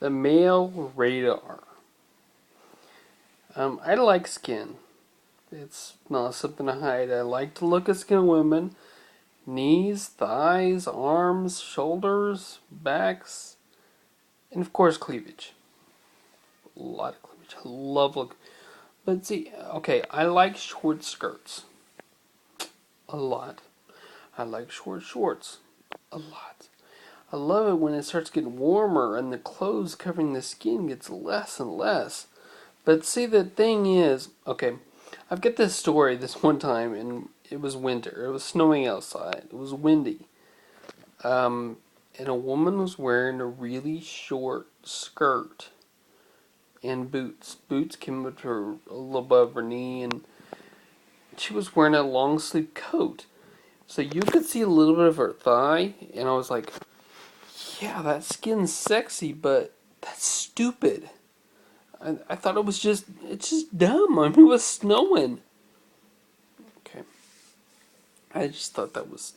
The male radar. I like skin. It's not something to hide. I like to look at skin of women. Knees, thighs, arms, shoulders, backs, and of course cleavage. A lot of cleavage. I love look. But see, okay, I like short skirts. A lot. I like short shorts. A lot. I love it when it starts getting warmer and the clothes covering the skin gets less and less. But see, the thing is, okay, I've got this story this one time, and it was winter. It was snowing outside. It was windy. Um, and a woman was wearing a really short skirt and boots. Boots came up to her a little above her knee, and she was wearing a long sleeve coat. So you could see a little bit of her thigh, and I was like, yeah, that skin's sexy, but that's stupid. I thought it's just dumb. I mean, it was snowing. Okay. I just thought that was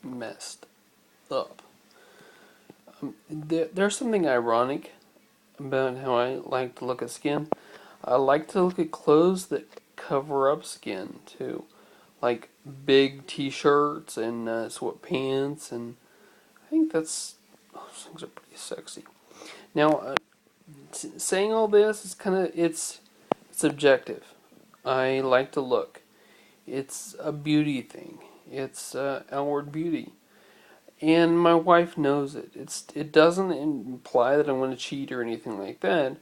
messed up. There's something ironic about how I like to look at skin. I like to look at clothes that cover up skin, too. Like big t-shirts and sweatpants, and I think those things are pretty sexy. Now, saying all this is it's subjective. I like to look. It's a beauty thing. It's outward beauty, and my wife knows it. It doesn't imply that I'm going to cheat or anything like that.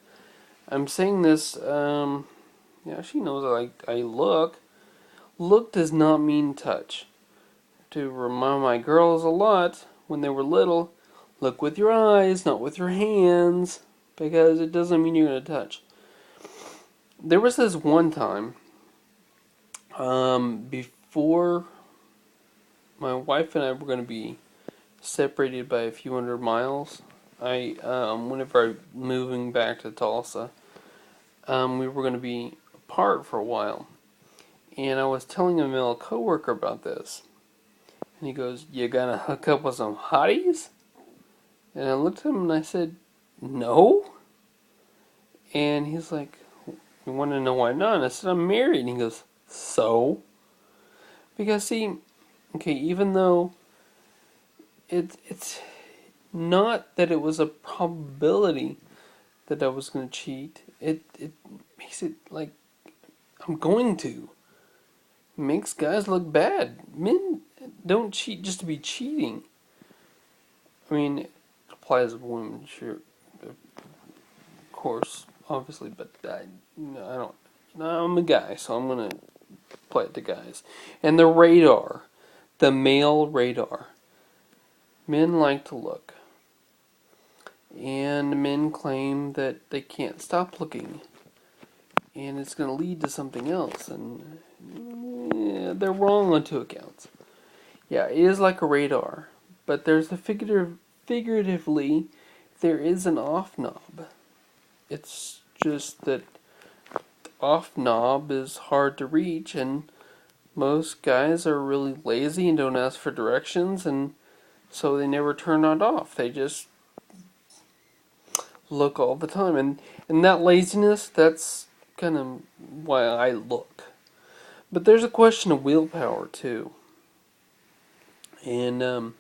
I'm saying this. Yeah, she knows I look. Look does not mean touch. To remind my girls a lot when they were little, look with your eyes, not with your hands, because it doesn't mean you're going to touch. There was this one time, before my wife and I were going to be separated by a few hundred miles. Whenever I was moving back to Tulsa, we were going to be apart for a while. And I was telling a male coworker about this. And he goes, "You gonna hook up with some hotties?" And I looked at him and I said, "No." And he's like, "You want to know why not?" And I said, "I'm married." And he goes, "So?" Because see, okay, even though it's not that it was a probability that I was going to cheat, it makes it like I'm going to. It makes guys look bad. Men don't cheat just to be cheating. I mean, it applies to women, sure, of course, obviously, but I don't. No, I'm a guy, so I'm gonna apply it to guys. And the radar, the male radar. Men like to look, and men claim that they can't stop looking, and it's going to lead to something else, and they're wrong on two accounts. Yeah, it is like a radar, but there's a figuratively, there is an off knob. It's just that the off knob is hard to reach, and most guys are really lazy and don't ask for directions, and so they never turn it off. They just look all the time, and that laziness, that's kind of why I look. But there's a question of willpower too, and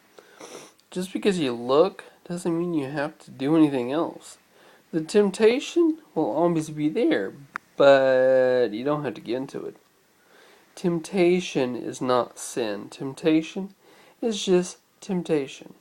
just because you look doesn't mean you have to do anything else. The temptation will always be there, but you don't have to get into it. Temptation is not sin. Temptation is just temptation.